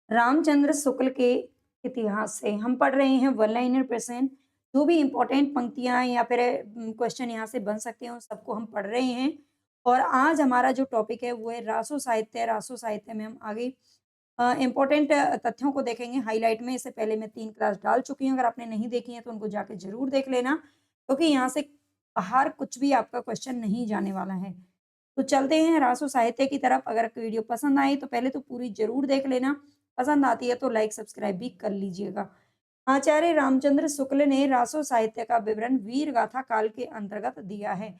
रामचंद्र शुक्ल के इतिहास से हम पढ़ रहे हैं वन लाइनर प्रश्न। जो भी इंपॉर्टेंट पंक्तियां या फिर क्वेश्चन यहाँ से बन सकते हैं उन सबको हम पढ़ रहे हैं। और आज हमारा जो टॉपिक है वो है रासो साहित्य। रासो साहित्य में हम आगे इंपॉर्टेंट तथ्यों को देखेंगे हाईलाइट में। इससे पहले मैं 3 क्लास डाल चुकी हूँ, अगर आपने नहीं देखी है तो उनको जाके ज़रूर देख लेना, क्योंकि यहाँ से बाहर कुछ भी आपका क्वेश्चन नहीं जाने वाला है। तो चलते हैं रासो साहित्य की तरफ। अगर वीडियो पसंद आई तो पहले तो पूरी ज़रूर देख लेना, पसंद आती है तो लाइक सब्सक्राइब भी कर लीजिएगा। आचार्य रामचंद्र शुक्ल ने रासो साहित्य का विवरण वीर गाथा काल के अंतर्गत दिया है।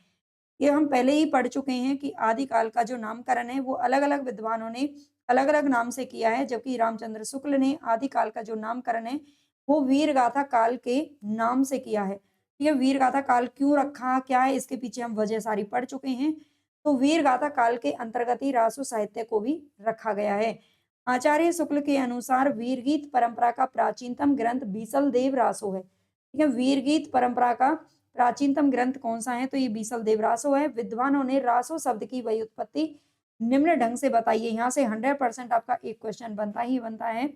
ये हम पहले ही पढ़ चुके हैं कि आदिकाल का जो नामकरण है वो अलग-अलग विद्वानों ने अलग-अलग नाम से किया है, जबकि रामचंद्र शुक्ल ने आदिकाल का जो नामकरण है वो वीर गाथा काल के नाम से किया है। ठीक है, वीर गाथा काल क्यों रखा, क्या है इसके पीछे हम वजह सारी पढ़ चुके हैं। तो वीर गाथा काल के अंतर्गत ही रासो साहित्य को भी रखा गया है। आचार्य शुक्ल के अनुसार वीरगीत परंपरा का प्राचीनतम ग्रंथ बीसल देव रासो है। ठीक है, वीरगीत परंपरा का प्राचीनतम ग्रंथ कौन सा है, तो ये बीसल देव रासो है। विद्वानों ने रासो शब्द की व्युत्पत्ति निम्न ढंग से बताई है। यहाँ से 100% आपका एक क्वेश्चन बनता ही बनता है।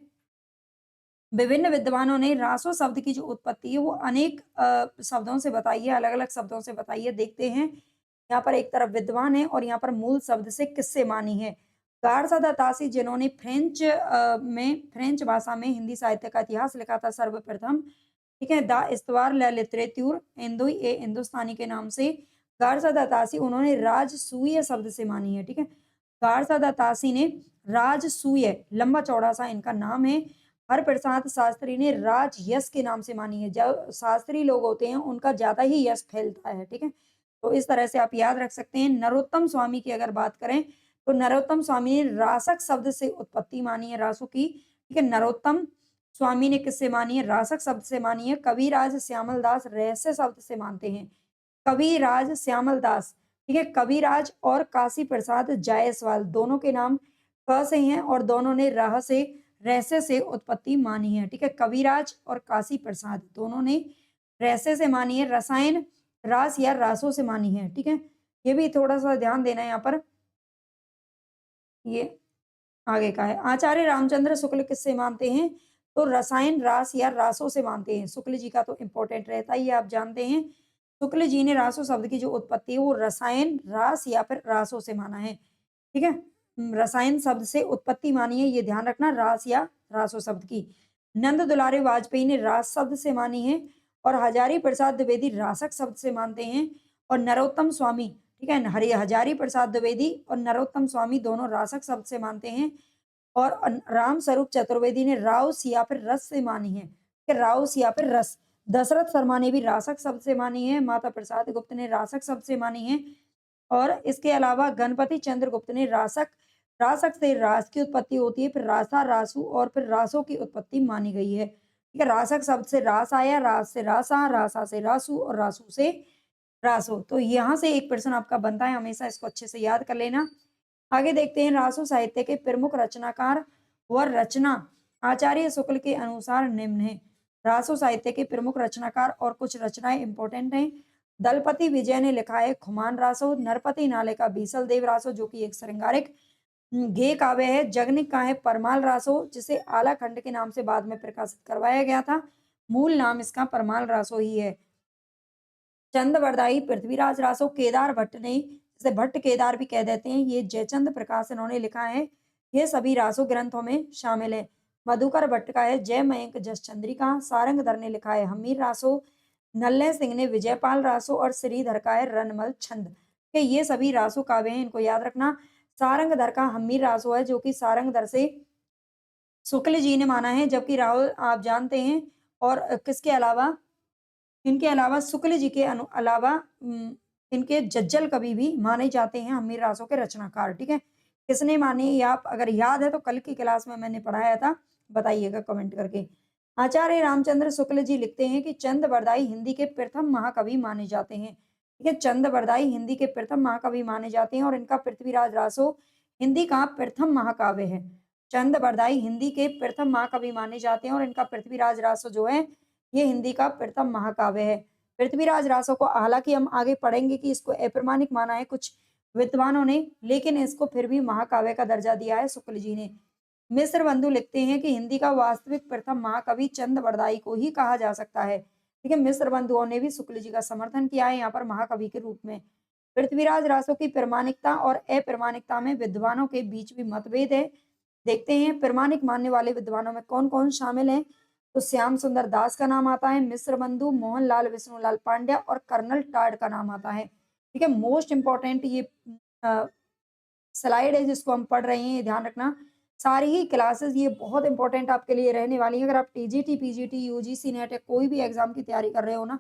विभिन्न विद्वानों ने रासो शब्द की जो उत्पत्ति है वो अनेक शब्दों से बताई है, अलग-अलग शब्दों से बताई है। देखते हैं, यहाँ पर एक तरफ विद्वान है और यहाँ पर मूल शब्द से किससे मानी है। गार्सा दा तासी जिन्होंने फ्रेंच भाषा में हिंदी साहित्य का इतिहास लिखा था सर्वप्रथम। ठीक है, द इस्तवार ला लिटरेचर हिंदुई ए हिंदुस्तानी के नाम से गार्सा दा तासी उन्होंने राजसूय शब्द से मानी है। ठीक है, गार्सा दा तासी ने राजसूय, लंबा चौड़ा सा इनका नाम है। हरप्रसाद शास्त्री ने राज यश के नाम से मानी है। जब शास्त्री लोग होते हैं उनका ज्यादा ही यश फैलता है। ठीक है, तो इस तरह से आप याद रख सकते हैं। नरोत्तम स्वामी की अगर बात करें तो नरोत्तम स्वामी ने रासक शब्द से उत्पत्ति मानी है रासो की। ठीक है, नरोत्तम स्वामी ने किससे मानी है, रासक शब्द से मानी है। कविराज श्यामल दास रहस्य शब्द से मानते हैं। कविराज श्यामल दास, ठीक है, कविराज और काशी प्रसाद जायसवाल दोनों के नाम क से हैं और दोनों ने रह से रहस्य से उत्पत्ति मानी है। ठीक है, कविराज और काशी प्रसाद दोनों ने रहस्य से मानी है। रसायन रास या रासों से मानी है। ठीक है, ये भी थोड़ा सा ध्यान देना है यहाँ पर। ये आगे का है, आचार्य रामचंद्र शुक्ल किससे मानते हैं, तो रसायन रास या रासों से मानते हैं। शुक्ल जी का तो इंपॉर्टेंट रहता ही है, आप जानते हैं। शुक्ल जी ने रासो शब्द की जो उत्पत्ति है वो रसायन रास या फिर रासों से माना है। ठीक है, रसायन शब्द से उत्पत्ति मानी है, ये ध्यान रखना, रास या रासो शब्द की। नंद दुलारे वाजपेयी ने रास शब्द से मानी है और हजारी प्रसाद द्विवेदी रासक शब्द से मानते हैं। और नरोत्तम स्वामी, ठीक है, हरि हजारी प्रसाद द्विवेदी और नरोत्तम स्वामी दोनों रासक शब्द से मानते हैं। और राम स्वरूप चतुर्वेदी ने राउस या फिर रस से मानी है कि राउस या फिर रस। दशरथ शर्मा ने भी रासक शब्द से मानी है। माता प्रसाद गुप्त ने रासक शब्द से मानी है। और इसके अलावा गणपति चंद्र गुप्त ने रासक रासक से रास की उत्पत्ति होती है, फिर रासा रासु और फिर रासों की उत्पत्ति मानी गई है। ठीक है, रासक शब्द से रास आया, रास से रासा, रासा से रासु और रासु से रासो। तो यहाँ से एक प्रश्न आपका बनता है, हमेशा इसको अच्छे से याद कर लेना। आगे देखते हैं, रासो साहित्य के प्रमुख रचनाकार व रचना आचार्य शुक्ल के अनुसार निम्न है। रासो साहित्य के प्रमुख रचनाकार और कुछ रचनाएं इंपॉर्टेंट हैं। दलपति विजय ने लिखा है खुमान रासो। नरपति नाले का बीसल देव रासो जो कि एक श्रृंगारिक गेय काव्य है। जगनिक का है परमाल रासो जिसे आला खंड के नाम से बाद में प्रकाशित करवाया गया था। मूल नाम इसका परमाल रासो ही है। चंद वरदाई पृथ्वीराज रासो केदार भट्ट ने, जिसे भट्ट केदार भी कह देते हैं, ये जयचंद प्रकाश इन्होंने लिखा है। ये सभी रासो ग्रंथों में शामिल है। मधुकर भट्ट का है जय मयंक जस चंद्रिका। सारंगधर ने लिखा है हमीर रासो। नल्ले सिंह ने विजयपाल रासो और श्रीधर का है रनमल छंद के। ये सभी रासो काव्य हैं, इनको याद रखना। सारंगधर का हमीर रासो है जो कि सारंगधर से शुक्ल जी ने माना है, जबकि राहुल आप जानते हैं। और किसके अलावा, इनके अलावा शुक्ल जी के अलावा इनके जज्जल कवि भी माने जाते हैं हमीर रासों के रचनाकार। ठीक है, किसने माने ये आप अगर याद है तो कल की क्लास में मैंने पढ़ाया था, बताइएगा कमेंट करके। आचार्य रामचंद्र शुक्ल जी लिखते हैं कि चंद बरदाई हिंदी के प्रथम महाकवि माने जाते हैं। ठीक है, चंद बरदाई हिंदी के प्रथम महाकवि माने जाते हैं और इनका पृथ्वीराज रासो हिंदी का प्रथम महाकाव्य है। चंद बरदाई हिंदी के प्रथम महाकवि माने जाते हैं और इनका पृथ्वीराज रासो जो है ये हिंदी का प्रथम महाकाव्य है। पृथ्वीराज रासो को हालांकि हम आगे पढ़ेंगे कि इसको अप्रमाणिक माना है कुछ विद्वानों ने, लेकिन इसको फिर भी महाकाव्य का दर्जा दिया है शुक्ल जी ने। मिस्र बंधु लिखते हैं कि हिंदी का वास्तविक प्रथम महाकवि चंद बरदाई को ही कहा जा सकता है। ठीक है, मिस्र बंधुओं ने भी शुक्ल जी का समर्थन किया है यहाँ पर महाकवि के रूप में। पृथ्वीराज रासो की प्रमाणिकता और अप्रमाणिकता में विद्वानों के बीच भी मतभेद है। देखते हैं प्रमाणिक मानने वाले विद्वानों में कौन कौन शामिल हैं। तो श्याम सुंदर दास का नाम आता है, मिस्र बंधु, मोहनलाल विष्णुलाल पांड्या और कर्नल टाड का नाम आता है। ठीक है, मोस्ट इंपॉर्टेंट ये स्लाइड है जिसको हम पढ़ रहे हैं, ये ध्यान रखना। सारी ही क्लासेस ये बहुत इंपॉर्टेंट आपके लिए रहने वाली हैं। अगर आप टीजीटी, पीजीटी, यूजीसी नेट या कोई भी एग्जाम की तैयारी कर रहे हो ना,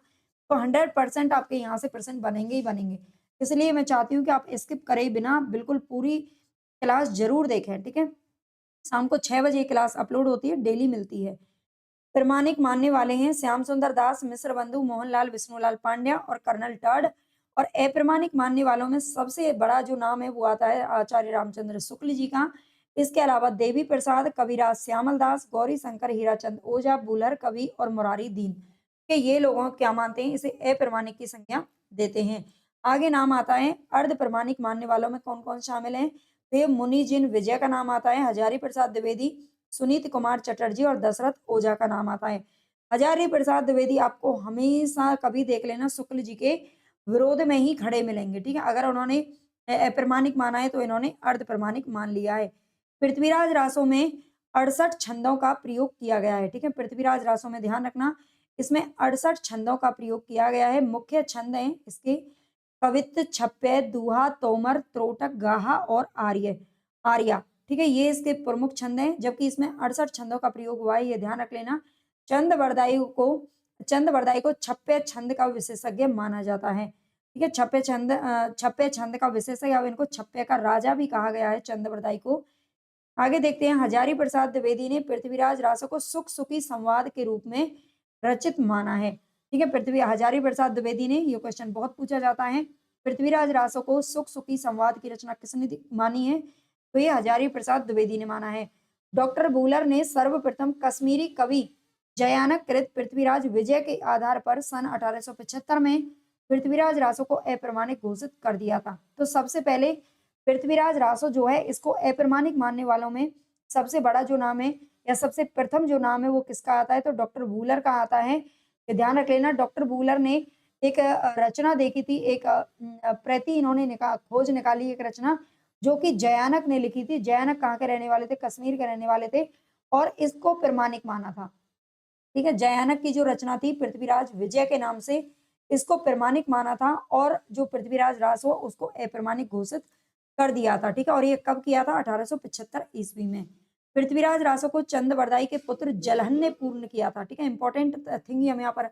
तो 100% आपके यहाँ से परसेंट बनेंगे ही बनेंगे। इसलिए मैं चाहती हूँ कि आप स्किप करे बिना बिल्कुल पूरी क्लास जरूर देखें। ठीक है, शाम को 6 बजे क्लास अपलोड होती है, डेली मिलती है। प्रमाणिक मानने वाले हैं श्याम सुंदर दास, मिस्र बंधु, मोहनलाल विष्णुलाल पांड्या और कर्नल टाड। और अप्रमाणिक मानने वालों में सबसे बड़ा जो नाम है वो आता है आचार्य रामचंद्र शुक्ल जी का। इसके अलावा देवी प्रसाद, कविराज श्यामल दास, गौरी शंकर, हीराचंद ओझा, बुलर कवि और मुरारी दीन के ये लोगों क्या मानते हैं, इसे अप्रमाणिक की संज्ञा देते हैं। आगे नाम आता है अर्ध प्रमाणिक मानने वालों में कौन कौन शामिल है। वे मुनि जिन विजय का नाम आता है, हजारी प्रसाद द्विवेदी, सुनीत कुमार चटर्जी और दशरथ ओझा का नाम आता है। हजारी प्रसाद द्विवेदी आपको हमेशा कभी देख लेना शुक्ल जी के विरोध में ही खड़े मिलेंगे। ठीक है, अगर उन्होंने अप्रमाणिक माना है तो इन्होंने अर्ध प्रमाणिक मान लिया है। पृथ्वीराज रासों में 68 छंदों का प्रयोग किया गया है। ठीक है, पृथ्वीराज रासों में ध्यान रखना, इसमें 68 छंदों का प्रयोग किया गया है। मुख्य छंद हैं इसके कवित्त, छप्पे, दूहा, तोमर, त्रोटक, गाहा और आर्या। ठीक है, ये इसके प्रमुख छंद हैं, जबकि इसमें 68 छंदों का प्रयोग हुआ है, ये ध्यान रख लेना। चंद बरदाई को छप्पे छंद का विशेषज्ञ माना जाता है। ठीक है, छप्पे छंद का विशेषज्ञ, अब इनको छप्पे का राजा भी कहा गया है चंद बरदाई को। आगे देखते हैं, हजारी प्रसाद द्विवेदी ने पृथ्वीराज रासो को सुख सुखी संवाद के रूप में रचित माना है। ठीक है, पृथ्वी हजारी प्रसाद द्विवेदी ने, ये क्वेश्चन बहुत पूछा जाता है, पृथ्वीराज रासो को सुख सुखी संवाद की रचना किसने मानी है, तो ये हजारी प्रसाद द्विवेदी ने माना है। डॉक्टर बूलर ने सर्वप्रथम कश्मीरी कवि जयानक कृत पृथ्वीराज विजय के आधार पर सन 1875 में पृथ्वीराज रासो को अप्रमाणिक घोषित कर दिया था। तो सबसे पहले पृथ्वीराज रासो जो है इसको अप्रमाणिक मानने वालों में सबसे बड़ा जो नाम है या सबसे प्रथम जो नाम है वो किसका आता है, तो डॉक्टर बूलर का आता है। ये ध्यान रख लेना, डॉक्टर बूलर ने एक रचना देखी थी, एक प्रति इन्होंने खोज निकाली, एक रचना जो कि जयानक ने लिखी थी। जयानक कहाँ के रहने वाले थे, कश्मीर के रहने वाले थे, और इसको प्रमाणिक माना था। ठीक है, जयानक की जो रचना थी पृथ्वीराज विजय के नाम से, इसको प्रमाणिक माना था, और जो पृथ्वीराज रास हो उसको अप्रमाणिक घोषित कर दिया था। ठीक है, और ये कब किया था, 1875 ईस्वी में। पृथ्वीराज रासो को चंद बरदाई के पुत्र जलहन ने पूर्ण किया था। ठीक है, इंपॉर्टेंट थिंग हम यहाँ पर,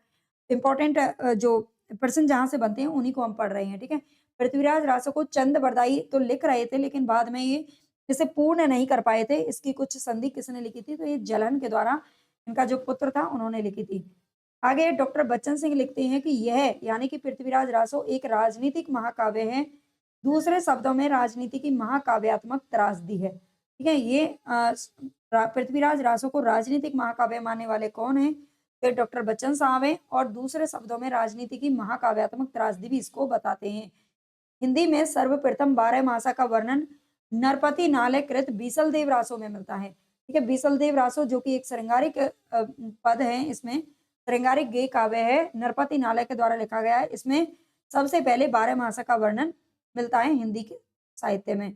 इंपॉर्टेंट जो प्रश्न जहां से बनते हैं उन्हीं को हम पढ़ रहे हैं। ठीक है, पृथ्वीराज रासो को चंद बरदाई तो लिख रहे थे, लेकिन बाद में ये इसे पूर्ण नहीं कर पाए थे। इसकी कुछ संधि किसने लिखी थी, तो ये जलहन के द्वारा, इनका जो पुत्र था उन्होंने लिखी थी। आगे डॉक्टर बच्चन सिंह लिखते हैं कि यह यानी कि पृथ्वीराज रासो एक राजनीतिक महाकाव्य है, दूसरे शब्दों में राजनीति की महाकाव्यात्मक त्रासदी है। ठीक है, ये पृथ्वीराज रासो को राजनीतिक महाकाव्य मानने वाले कौन है, तो डॉक्टर बच्चन साहब हैं, और दूसरे शब्दों में राजनीति की महाकाव्यात्मक त्रासदी भी इसको बताते हैं। हिंदी में सर्वप्रथम 12 मासा का वर्णन नरपति नालय कृत बीसल देव रासो में मिलता है। ठीक है, बीसल देव रासो जो कि एक श्रृंगारिक पद है, इसमें श्रृंगारिक गेय काव्य है, नरपति नालय के द्वारा लिखा गया है। इसमें सबसे पहले 12 मासा का वर्णन मिलता है हिंदी के साहित्य में।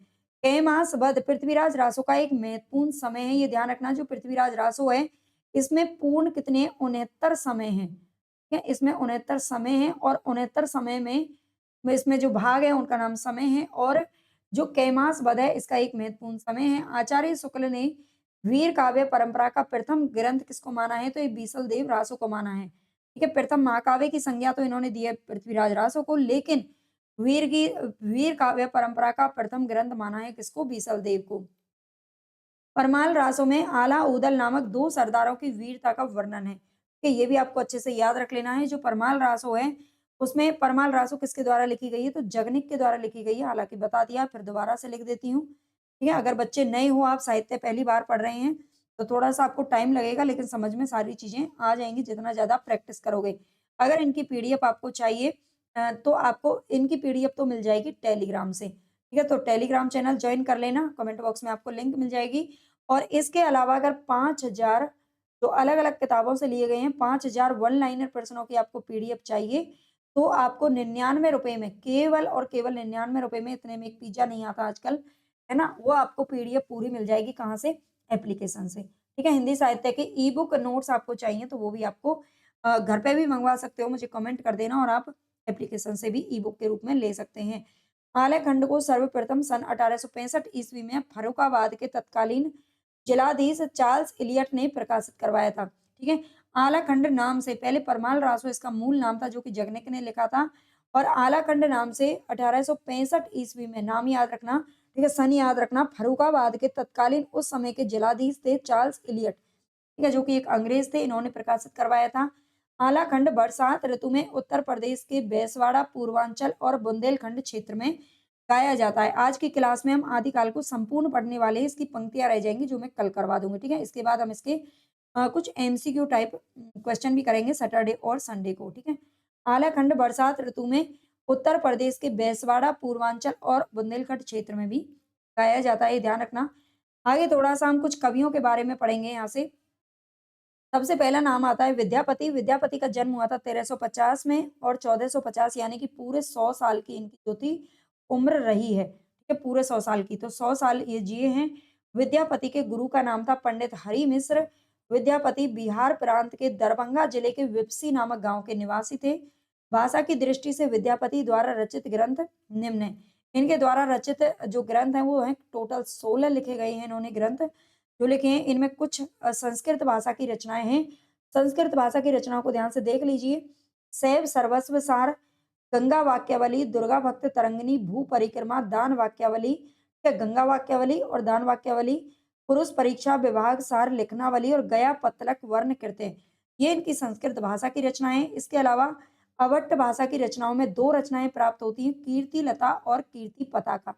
मास वध पृथ्वीराज रासो का एक महत्वपूर्ण समय है, ये ध्यान रखना। जो पृथ्वीराज रासो है इसमें पूर्ण कितने 69 समय है। ठीक है, इसमें 69 समय है, और 69 समय में इसमें जो भाग है उनका नाम समय है, और जो कैमास वध है इसका एक महत्वपूर्ण समय है। आचार्य शुक्ल ने वीर काव्य परंपरा का प्रथम ग्रंथ किसको माना है, तो ये बीसल देव रासो को माना है। ठीक है, प्रथम महाकाव्य की संज्ञा तो इन्होंने दी है पृथ्वीराज रासो को, लेकिन वीर काव्य परंपरा का प्रथम ग्रंथ माना है किसको, बीसल देव को। परमाल रासों में आला उदल नामक 2 सरदारों की वीरता का वर्णन है। ठीक है, ये भी आपको अच्छे से याद रख लेना है। जो परमाल रासो है उसमें परमाल रासो किसके द्वारा लिखी गई है, तो जगनिक के द्वारा लिखी गई है। हालांकि बता दिया, फिर दोबारा से लिख देती हूँ। ठीक है, अगर बच्चे नए हो, आप साहित्य पहली बार पढ़ रहे हैं, तो थोड़ा सा आपको टाइम लगेगा, लेकिन समझ में सारी चीजें आ जाएंगी जितना ज्यादा प्रैक्टिस करोगे। अगर इनकी पीडीएफ आपको चाहिए तो आपको इनकी पीडीएफ तो मिल जाएगी टेलीग्राम से। ठीक है, तो टेलीग्राम चैनल ज्वाइन कर लेना, कमेंट बॉक्स में आपको लिंक मिल जाएगी। और इसके अलावा अगर 5,000 जो अलग-अलग किताबों से लिए गए हैं, 5,000 वन लाइनर प्रश्नों की आपको पीडीएफ चाहिए, तो आपको ₹99 में केवल और केवल ₹99 में, इतने में एक पिज़्ज़ा नहीं आता आजकल, है ना? वो आपको पीडीएफ पूरी मिल जाएगी, कहाँ से? एप्लीकेशन से, ठीक है? हिंदी साहित्य के ई-बुक नोट्स आपको चाहिए तो वो भी आपको घर पे भी मँगवा सकते हो, मुझे कमेंट कर देना और आप एप्लीकेशन से भी ई-बुक के रूप में ले सकते हैं। आलेखंड को सर्वप्रथम सन 1865 ईस्वी में फर्रुखाबाद के तत्कालीन जिलाधीश चार्ल्स इलियट ने प्रकाशित करवाया था, ठीक है? आलाखंड नाम से पहले परमाल रासो इसका मूल नाम था जो कि जगनेक ने लिखा था और आलाखंड नाम से 1865 ईस्वी में नाम याद रखना, ठीक है? सन याद रखना फर्रुखाबाद के तत्कालीन उस समय के जिलाधीश थे चार्ल्स इलियट, ठीक है? जो कि एक अंग्रेज थे, इन्होंने प्रकाशित करवाया था। आलाखंड बरसात ऋतु में उत्तर प्रदेश के बेसवाड़ा, पूर्वांचल और बुंदेलखंड क्षेत्र में गाया जाता है। आज की क्लास में हम आदिकाल को संपूर्ण पढ़ने वाले हैं, इसकी पंक्तियाँ रह जाएँगी जो मैं कल करवा दूँगी, ठीक है? इसके बाद हम इसके कुछ एमसीक्यू टाइप क्वेश्चन भी करेंगे सैटरडे और संडे को, ठीक है? आलाखंड बरसात ऋतु में उत्तर प्रदेश के बेसवाड़ा, पूर्वांचल और बुंदेलखंड क्षेत्र में भी गाया जाता है, ये ध्यान रखना। आगे थोड़ा-सा हम कुछ कवियों के बारे में पढ़ेंगे यहाँ से। सबसे पहला नाम आता है विद्यापति। विद्यापति का जन्म हुआ था 1350 में और 1450 यानी कि पूरे 100 साल की इनकी जो थी उम्र रही है, ठीक है? पूरे 100 साल की, तो 100 साल ये जिए हैं। विद्यापति के गुरु का नाम था पंडित हरि मिश्र। विद्यापति बिहार प्रांत के दरभंगा जिले के विपसी नामक गाँव के निवासी थे। भाषा की दृष्टि से विद्यापति द्वारा रचित ग्रंथ निम्न हैं। इनके द्वारा रचित जो ग्रंथ हैं वो हैं टोटल 16 लिखे गए हैं इन्होंने ग्रंथ। जो लिखे हैं इनमें कुछ संस्कृत भाषा की रचनाएँ हैं। संस्कृत भाषा की रचनाओं को ध्यान से देख लीजिए। शैव सर्वस्व सार, गंगा वाक्यावली, दुर्गा भक्त तरंगिनी, भू परिक्रमा, दान वाक्यावली, ठीक है? गंगा वाक्यावली और दान वाक्यावली, पुरुष परीक्षा, विभाग सार, लिखनावली और गया पत्तलक वर्ण कृतें। ये इनकी संस्कृत भाषा की रचनाएँ हैं। इसके अलावा अवट्ट भाषा की रचनाओं में 2 रचनाएँ प्राप्त होती हैं, कीर्ति लता और कीर्ति पताका।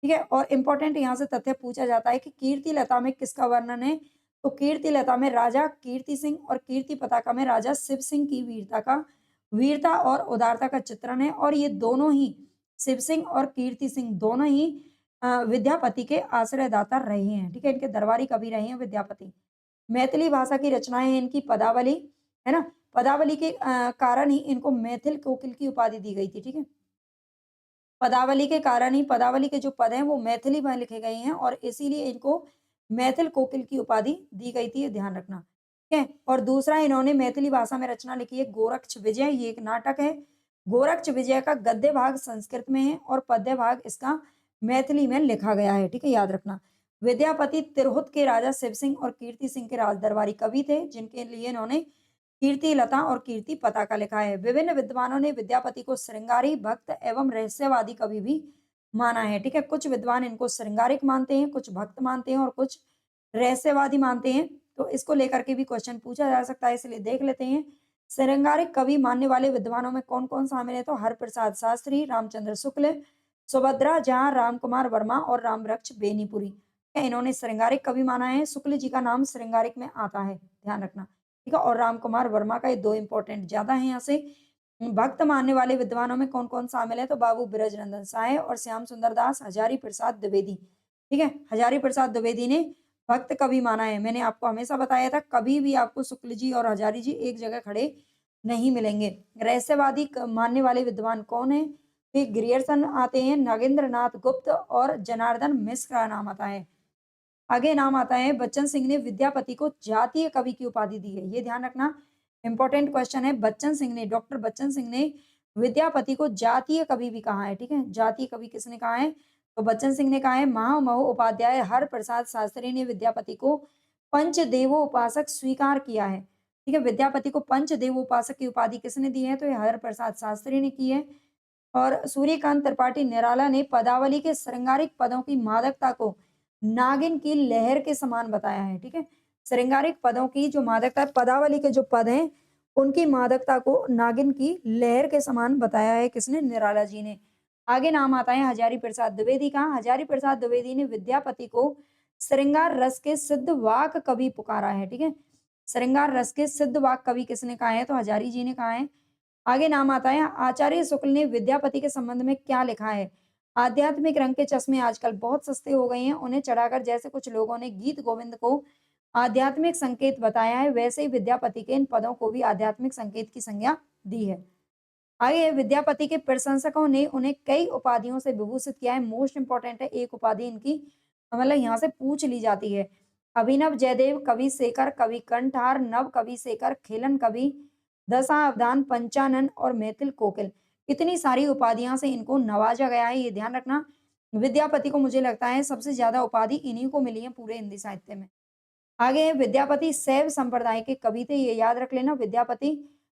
ठीक है? और इम्पोर्टेंट यहाँ से तथ्य पूछा जाता है कि कीर्ति लता में किसका वर्णन है? तो कीर्ति लता में राजा कीर्ति सिंह और कीर्ति पताका में राजा शिव सिंह की वीरता और उदारता का चित्रण है और ये दोनों ही शिव सिंह और कीर्ति सिंह दोनों ही विद्यापति के आश्रयदाता रहे हैं। ठीक है? इनके दरबारी कवि रहे हैं विद्यापति। मैथिली भाषा की रचनाएँ हैं इनकी पदावली, है ना? पदावली के कारण ही इनको मैथिल कोकिल की उपाधि दी गई थी। ठीक है? पदावली के कारण ही पदावली के जो पद हैं वो मैथिली में लिखे गए हैं और इसीलिए इनको मैथिल कोकिल की उपाधि दी गई थी, ये ध्यान रखना। ठीक है? और दूसरा इन्होंने मैथिली भाषा में रचना लिखी है गोरक्ष विजय, ये एक नाटक है। गोरक्ष विजय का गद्य भाग संस्कृत में है और पद्य भाग इसका मैथिली में लिखा गया है, ठीक है? याद रखना। विद्यापति तिरहुत के राजा शिव सिंह और कीर्ति सिंह के राज दरबारी कवि थे, जिनके लिए इन्होंने कीर्ति लता और कीर्ति पताका लिखा है। विभिन्न विद्वानों ने विद्यापति को श्रृंगारी, भक्त एवं रहस्यवादी कवि भी माना है। ठीक है? कुछ विद्वान इनको श्रृंगारिक मानते हैं, कुछ भक्त मानते हैं और कुछ रहस्यवादी मानते हैं। तो इसको लेकर के भी क्वेश्चन पूछा जा सकता है, इसलिए देख लेते हैं। श्रृंगारिक कवि मानने वाले विद्वानों में कौन-कौन शामिल है? तो हरप्रसाद शास्त्री, रामचंद्र शुक्ल, सुभद्रा झा, रामकुमार वर्मा और रामवृक्ष बेनीपुरी। इन्होंने श्रृंगारिक कवि माना है। शुक्ल जी का नाम श्रृंगारिक में आता है, ध्यान रखना। ठीक है? और रामकुमार वर्मा का ये 2 इम्पोर्टेंट ज़्यादा हैं यहाँ से। भक्त मानने वाले विद्वानों में कौन-कौन शामिल है? तो बाबू बृजनंदन साय और श्याम सुंदर दास, हजारी प्रसाद द्विवेदी। ठीक है? हजारी प्रसाद द्विवेदी ने भक्त कवि माना है। मैंने आपको हमेशा बताया था कभी भी आपको शुक्ल जी और हजारी जी एक जगह खड़े नहीं मिलेंगे। रहस्यवादी मानने वाले विद्वान कौन है? ये ग्रियर्सन आते हैं, नागेंद्र नाथ गुप्त और जनार्दन मिश्र का नाम आता है। आगे नाम आता है बच्चन सिंह ने विद्यापति को जातीय कवि की उपाधि दी है, ये ध्यान रखना। इंपॉर्टेंट क्वेश्चन है। बच्चन सिंह ने, डॉक्टर बच्चन सिंह ने विद्यापति को जातीय कवि भी कहा है। ठीक है? जातीय कवि किसने कहा है? तो बच्चन सिंह ने कहा है। महामहो उपाध्याय हरप्रसाद शास्त्री ने विद्यापति को पंचदेवोपासक स्वीकार किया है। ठीक है? विद्यापति को पंचदेवोपासक की उपाधि किसने दी है? तो ये हरप्रसाद शास्त्री ने की है। और सूर्यकांत त्रिपाठी निराला ने पदावली के श्रृंगारिक पदों की मादकता को नागिन की लहर के समान बताया है। ठीक है? श्रृंगारिक पदों की जो मादकता है, पदावली के जो पद हैं उनकी मादकता को नागिन की लहर के समान बताया है किसने? निराला जी ने। आगे नाम आता है हजारी प्रसाद द्विवेदी का। हजारी प्रसाद द्विवेदी ने विद्यापति को श्रृंगार रस के सिद्ध वाक कवि पुकारा है। ठीक है? श्रृंगार रस के सिद्ध वाक कवि किसने कहा है? तो हजारी जी ने कहा है। आगे नाम आता है आचार्य शुक्ल ने विद्यापति के संबंध में क्या लिखा है? आध्यात्मिक रंग के चश्मे आजकल बहुत सस्ते हो गए हैं, उन्हें चढ़ाकर जैसे कुछ लोगों ने गीत गोविंद को आध्यात्मिक संकेत बताया है, वैसे ही विद्यापति के इन पदों को भी आध्यात्मिक संकेत की संज्ञा दी है। आगे विद्यापति के प्रशंसकों ने उन्हें कई उपाधियों से विभूषित किया है। मोस्ट इंपॉर्टेंट है एक उपाधि इनकी, मतलब यहाँ से पूछ ली जाती है। अभिनव जयदेव, कवि शेखर, कवि कंठहार, नव कवि शेखर, खेलन कवि, दशावधान, पंचानन और मैथिल कोकिल। इतनी सारी उपाधियां से इनको नवाजा गया है, ये ध्यान रखना। विद्यापति को मुझे लगता है सबसे ज्यादा उपाधि इन्हीं को मिली है पूरे हिंदी साहित्य में। आगे विद्यापति शैव संप्रदाय के कवि थे, ये याद रख लेना। विद्यापति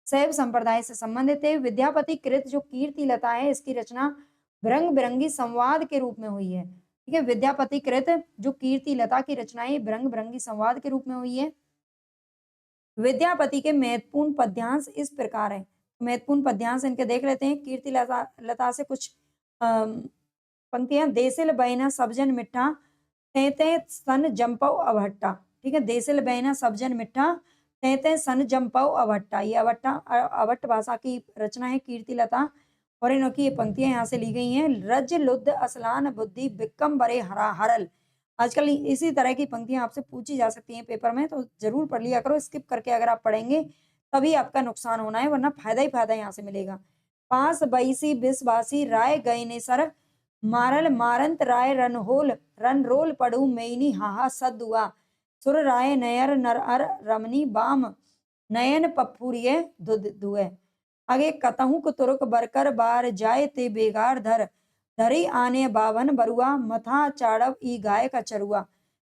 शैव संप्रदाय से संबंधित थे। विद्यापति कृत जो कीर्ति लता है, इसकी रचना रंग बिरंगी संवाद के रूप में हुई है। ठीक है, विद्यापति कृत जो कीर्ति लता की रचनाएं रंग बिरंगी संवाद के रूप में हुई है। विद्यापति के महत्वपूर्ण पद्यांश इस प्रकार है। महत्वपूर्ण पद्यांश इनके देख लेते हैं। कीर्ति लता से कुछ पंक्तियां। देसिल बहना सबजन मिठा, तैते सन जंपौ अवहट्टा। ठीक है, देसिल बहना सबजन मिठा, तैते सन जंपौ अवहट्टा। ये अवट्ट भाषा की रचना है कीर्ति लता, और इनकी ये पंक्तियां यहाँ से ली गई हैं। रज लुद्ध असलान बुद्धि बिक्कम बरे हरा हरल। आजकल इसी तरह की पंक्तियां आपसे पूछी जा सकती हैं पेपर में, तो जरूर पढ़ लिया करो। स्किप करके अगर आप पढ़ेंगे तभी आपका नुकसान होना है, वरना फायदा ही फायदा यहाँ से मिलेगा। पास बईसी बिसबासी राय गए ने सर, मारल मारंत राय रनहोल रनरोल पड़ू मेनी हाहा सदुआ। सुर राय नयर नर अर रमनी बाम, नयन पप्पुरिय दुध दुए। आगे कतहु तुर्क बरकर बार जाए ते बेगार धर, धरी आने बावन बरुआ मथा चाड़व ई गाय का चरुआ।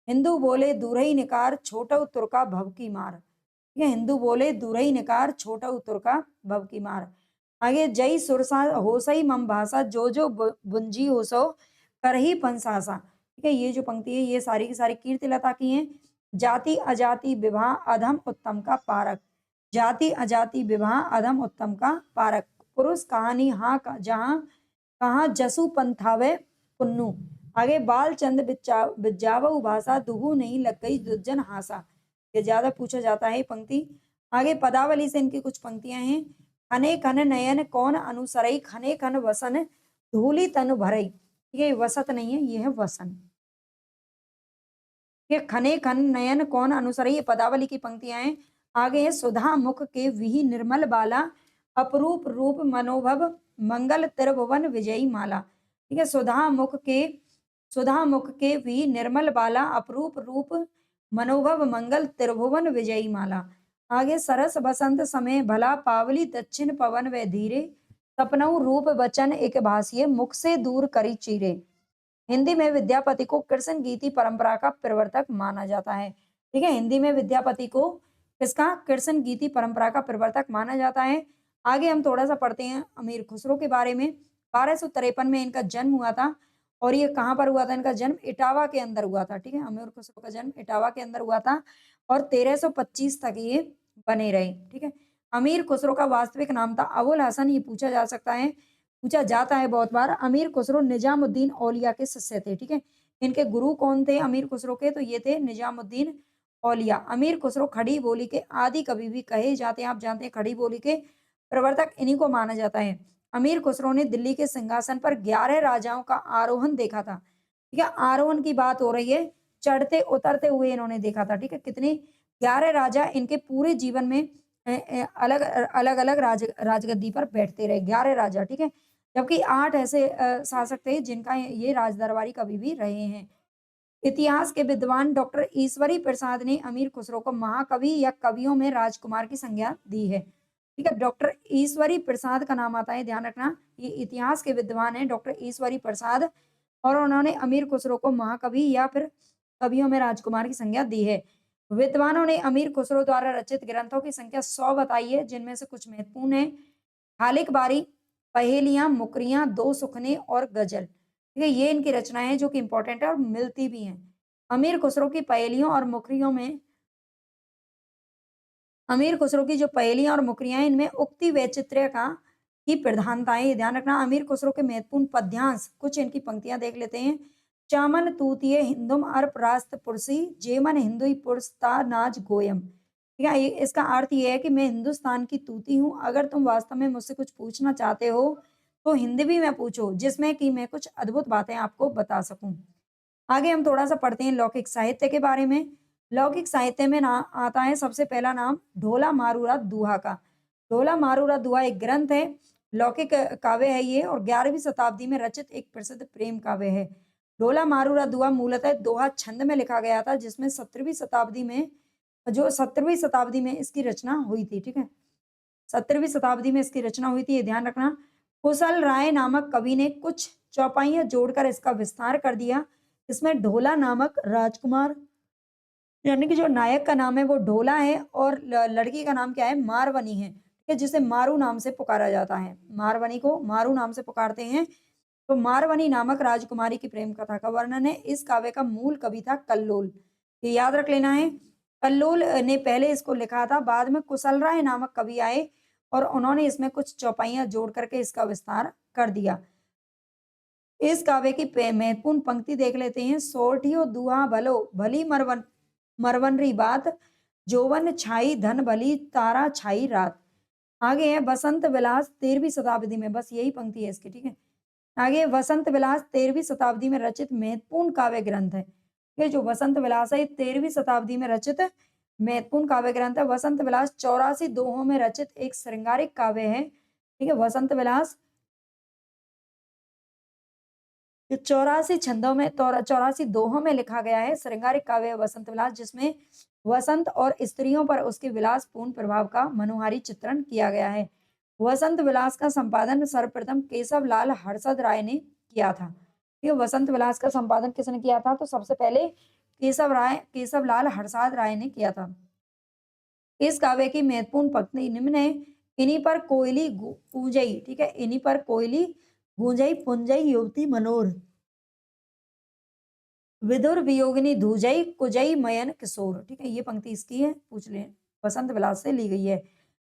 हिंदू बोले दूरही निकार छोटव तुर्का भव की मार। ठीक है, हिंदू बोले दूरही निकार छोटव तुर्का भव की मार। आगे जय सुरसा होसई मम भाषा, जो जो बुंजी होसो करही पंसासा। ठीक है, ये जो पंक्ति है ये सारी की सारी कीर्ति लता की हैं। जाति अजाति विवाह अधम उत्तम का पारक, जाति अजाति विवाह अधम उत्तम का पारक। पुरुष कहानी हाँ जहाँ कहाँ जसु पंथावे पुन्नु। आगे बाल चंद बिज्जावु भाषा, दुहु नहीं लग गई दुर्जन हासा। ये ज्यादा पूछा जाता है पंक्ति। आगे पदावली से इनकी कुछ पंक्तियां हैं। खने खन नयन कौन अनुसरई, खने खन वसन धूली तनु भरई। ये वसत नहीं है, ये है वसन। ये खने खन नयन कौन अनुसरई, ये पदावली की पंक्तियां हैं। आगे है सुधा मुख के विहि निर्मल बाला, अपरूप रूप मनोभव मंगल त्रिभुवन विजयी माला। ठीक है, सुधा मुख के भी निर्मल बाला, अपरूप रूप मनोभव मंगल त्रिभुवन विजयी माला। आगे सरस बसंत समय भला, पावली दक्षिण पवन व धीरे, सपनऊ रूप वचन एक भाषिए मुख से दूर करी चीरे। हिंदी में विद्यापति को कृष्ण गीति परंपरा का प्रवर्तक माना जाता है। ठीक है, हिंदी में विद्यापति को किसका, कृष्ण गीति परंपरा का प्रवर्तक माना जाता है। आगे हम थोड़ा सा पढ़ते हैं अमीर खुसरो के बारे में। 1253 में इनका जन्म हुआ था, और ये कहाँ पर हुआ था इनका जन्म, इटावा के अंदर हुआ था। ठीक है, अमीर खुसरो का जन्म इटावा के अंदर हुआ था, और 1325 तक ये बने रहे। ठीक है, अमीर खुसरो का वास्तविक नाम था अबुल हसन। ये पूछा जाता है बहुत बार। अमीर खुसरो निजामुद्दीन औलिया के शिष्य थे। ठीक है, इनके गुरु कौन थे अमीर खुसरो के, तो ये थे निजामुद्दीन औलिया। अमीर खुसरो खड़ी बोली के आदि कवि भी कहे जाते हैं। आप जानते हैं खड़ी बोली के प्रवर्तक इन्हीं को माना जाता है। अमीर खुसरो ने दिल्ली के सिंहासन पर 11 राजाओं का आरोहण देखा था। ठीक है, आरोहण की बात हो रही है, चढ़ते उतरते हुए इन्होंने देखा था। ठीक है, कितने 11 राजा इनके पूरे जीवन में अलग अलग अलग राजगद्दी पर बैठते रहे, 11 राजा। ठीक है, जबकि 8 ऐसे शासक थे जिनका ये राजदरबारी कभी भी रहे हैं। इतिहास के विद्वान डॉक्टर ईश्वरी प्रसाद ने अमीर खुसरो को महाकवि या कवियों में राजकुमार की संज्ञा दी है। ठीक है, डॉक्टर ईश्वरी प्रसाद का नाम आता है, ध्यान रखना। ये इतिहास के विद्वान है डॉक्टर ईश्वरी प्रसाद, और उन्होंने अमीर खुसरो को महाकवि या फिर कवियों में राजकुमार की संज्ञा दी है। विद्वानों ने अमीर खुसरो द्वारा रचित ग्रंथों की संख्या 100 बताई है, जिनमें से कुछ महत्वपूर्ण है। खालिक बारी, पहेलियां, मुकरियां, दो सुखने और गजल। ठीक है, ये इनकी रचनाएं हैं जो कि इंपॉर्टेंट है और मिलती भी हैं। अमीर खुसरो की पहेलियों और मुकरियों में अमीर खुसरो की जो पहेलियां और मुकरियां हैं, इनमें उक्ति वैचित्र्य का की प्रधानता है, ये ध्यान रखना। अमीर खुसरो के महत्वपूर्ण पद्यांश, कुछ इनकी पंक्तियां देख लेते हैं। चामन तूतिये हिंदुम अर्प रास्त पुरसी, जेमन हिंदुई पुरस्ता नाज गोयम। ठीक है, इसका अर्थ ये है कि मैं हिंदुस्तान की तूती हूँ, अगर तुम वास्तव में मुझसे कुछ पूछना चाहते हो तो हिंदी भी मैं पूछो जिसमें कि मैं कुछ अद्भुत बातें आपको बता सकूं। आगे हम थोड़ा सा पढ़ते हैं लौकिक साहित्य के बारे में। लौकिक साहित्य में ना आता है सबसे पहला नाम ढोला मारूरा दुहा का। ढोला मारूरा दुहा एक ग्रंथ है, लौकिक काव्य है ये, और 11वीं शताब्दी में रचित एक प्रसिद्ध प्रेम काव्य है। ढोला मारूरा दुहा मूलतः दोहा छंद में लिखा गया था, जिसमें 17वीं शताब्दी में इसकी रचना हुई थी। ठीक है, 17वीं शताब्दी में इसकी रचना हुई थी, ये ध्यान रखना। कुशल राय नामक कवि ने कुछ चौपाइयां जोड़कर इसका विस्तार कर दिया। इसमें ढोला नामक राजकुमार, यानी कि जो नायक का नाम है वो ढोला है, और लड़की का नाम क्या है, मारवनी है। ठीक है, जिसे मारू नाम से पुकारा जाता है, मारवनी को मारू नाम से पुकारते हैं। तो मारवनी नामक राजकुमारी की प्रेम कथा का वर्णन है। इस काव्य का मूल कवि था कल्लोल, ये याद रख लेना है। कल्लोल ने पहले इसको लिखा था, बाद में कुशल राय नामक कवि आए और उन्होंने इसमें कुछ चौपाइयां जोड़ करके इसका विस्तार कर दिया। इस काव्य की महत्वपूर्ण पंक्ति देख लेते हैं। सोरठियो दुहा भलो भली मरवन मरवनरी बात, जोवन छाई धन भली तारा छाई रात। आगे है वसंत विलास 13वीं शताब्दी में, बस यही पंक्ति है इसकी। ठीक है, आगे वसंत विलास 13वीं शताब्दी में रचित महत्वपूर्ण काव्य ग्रंथ है। ये जो वसंत विलास है 13वीं शताब्दी में रचित महत्वपूर्ण काव्य ग्रंथ है। वसंत विलास 84 दोहों में रचित एक श्रृंगारिक काव्य है। ठीक है, वसंत विलास 84 छंदों में 84 दोहों में लिखा गया है श्रृंगारिक काव्य वसंत विलास, जिसमें वसंत और स्त्रियों पर उसके विलासपूर्ण प्रभाव का मनोहारी चित्रण किया गया है। वसंत विलास का संपादन सर्वप्रथम केशव लाल हर्षद राय ने किया था। ये वसंत विलास का संपादन किसने किया था, तो सबसे पहले केशव लाल हर्षद राय ने किया था। इस काव्य की महत्वपूर्ण पंक्ति निम्न है। इन्हीं पर कोयली पूंजई, ठीक है, इन्हीं पर कोयली गूंजई पुंजई युवती मनोर, विदुर वियोगिनी धूजई कुजई मयन किशोर। ठीक है, ये पंक्ति इसकी है, पूछ ले, वसंत विलास से ली गई है।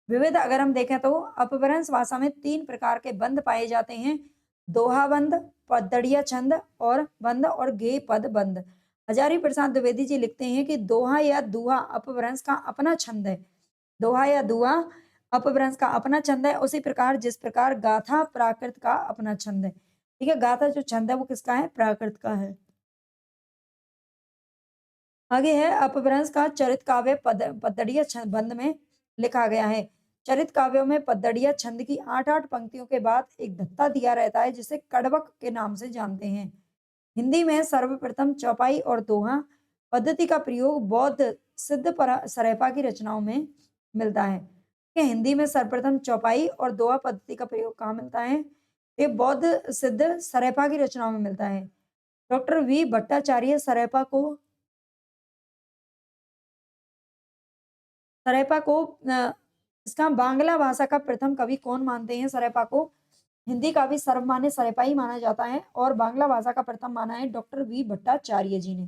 विविध अगर हम देखें तो अपभ्रंश भाषा में 3 प्रकार के बंध पाए जाते हैं, दोहा बंध, पद्दड़िया छंद और बंध, और गेय पद बंध। हजारी प्रसाद द्विवेदी जी लिखते हैं कि दोहा या दुहा अपभ्रंश का अपना छंद है। दोहा या दुहा अपभ्रंश का अपना छंद है, उसी प्रकार जिस प्रकार गाथा प्राकृत का अपना छंद है। ठीक है, गाथा जो छंद है वो किसका है, प्राकृत का है। आगे है अपभ्रंश का चरित काव्य पद्दड़िया बंद में लिखा गया है। चरित काव्यों में पद्दड़िया छंद की 8-8 पंक्तियों के बाद एक धत्ता दिया रहता है, जिसे कड़वक के नाम से जानते हैं। हिंदी में सर्वप्रथम चौपाई और दोहा पद्धति का प्रयोग बौद्ध सिद्ध सरेफा की रचनाओं में मिलता है। ये हिंदी में सर्वप्रथम चौपाई और दोहा पद्धति का प्रयोग कहाँ मिलता है, ये बौद्ध सिद्ध सरेफा की रचनाओं में मिलता है। डॉक्टर वी भट्टाचार्य सरेपा को इसका बांग्ला भाषा का प्रथम कवि कौन मानते हैं, सरेपा को हिंदी का भी सर्वमान्य सरेपा ही माना जाता है, और बांग्ला भाषा का प्रथम माना है डॉक्टर वी भट्टाचार्य जी ने।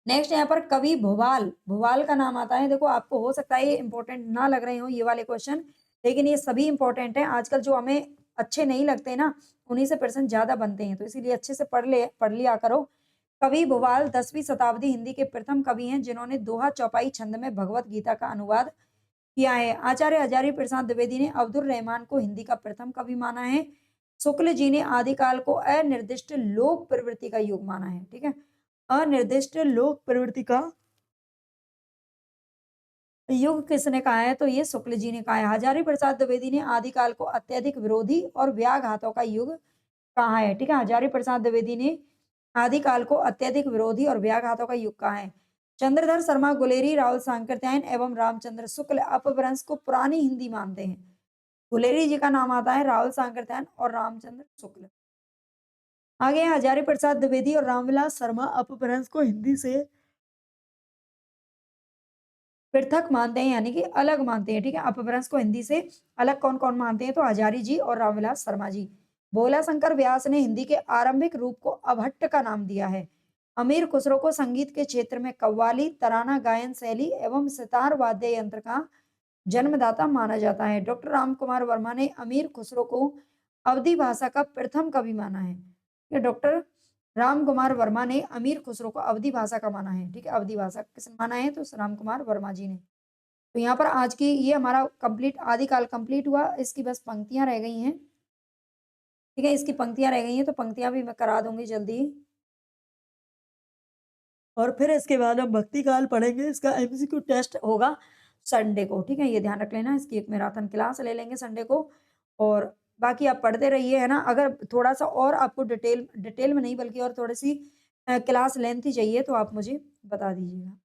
नेक्स्ट यहाँ पर कवि भुवाल, भुवाल का नाम आता है। देखो आपको हो सकता है ये इंपॉर्टेंट ना लग रहे हो ये वाले क्वेश्चन, लेकिन ये सभी इंपॉर्टेंट है। आजकल जो हमें अच्छे नहीं लगते ना, उन्हीं से प्रश्न ज्यादा बनते हैं, तो इसीलिए अच्छे से पढ़ लिया करो। कवि भुवाल 10वीं शताब्दी हिंदी के प्रथम कवि हैं, जिन्होंने दोहा चौपाई छंद में भगवत गीता का अनुवाद किया है। आचार्य हजारी प्रसाद द्विवेदी ने अब्दुल रहमान को हिंदी का प्रथम कवि माना है। शुक्ल जी ने आदिकाल को अनिर्दिष्ट लोक प्रवृत्ति का युग माना है। ठीक है, अनिर्दिष्ट लोक प्रवृत्ति का युग किसने कहा है, तो ये शुक्ल जी ने कहा है। हजारी प्रसाद द्विवेदी ने आदिकाल को अत्यधिक विरोधी और व्याघातों का युग कहा है। ठीक है, हजारी प्रसाद द्विवेदी ने आदिकाल को अत्यधिक विरोधी और व्याघातों का युग कहा है। चंद्रधर शर्मा गुलेरी, राहुल सांकृत्यायन एवं रामचंद्र शुक्ल अपभ्रंश को पुरानी हिंदी मानते हैं। गुलेरी जी का नाम आता है, राहुल सांकृत्यायन और रामचंद्र शुक्ल। आगे हजारी प्रसाद द्विवेदी और रामविलास शर्मा अपभ्रंश को हिंदी से पृथक मानते हैं, यानी कि अलग मानते हैं। ठीक है, अपभ्रंश को हिंदी से अलग कौन कौन मानते हैं, तो हजारी जी और रामविलास शर्मा जी। भोला शंकर व्यास ने हिंदी के आरंभिक रूप को अभट्ट का नाम दिया है। अमीर खुसरो को संगीत के क्षेत्र में कव्वाली, तराना गायन शैली एवं सितार वाद्य यंत्र का जन्मदाता माना जाता है। डॉक्टर राम कुमार वर्मा ने अमीर खुसरो को अवधी भाषा का प्रथम कवि माना है। ये डॉक्टर राम कुमार वर्मा ने अमीर खुसरो को अवधी भाषा का माना है। ठीक है, अवधी भाषा किसने माना है, तो राम कुमार वर्मा जी ने। तो यहाँ पर आज की ये हमारा कंप्लीट आदिकाल कंप्लीट हुआ, इसकी बस पंक्तियां रह गई हैं। ठीक है? इसकी पंक्तियाँ रह गई हैं, तो पंक्तियाँ भी मैं करा दूँगी जल्दी ही। और फिर इसके बाद हम भक्ति काल पढ़ेंगे, इसका एमसीक्यू टेस्ट होगा संडे को, ठीक है? ये ध्यान रख लेना, इसकी एक मैराथन क्लास ले लेंगे संडे को और बाकी आप पढ़ते रहिए, है ना? अगर थोड़ा-सा और आपको डिटेल डिटेल में नहीं बल्कि और थोड़ी-सी क्लास लेंथी चाहिए तो आप मुझे बता दीजिएगा।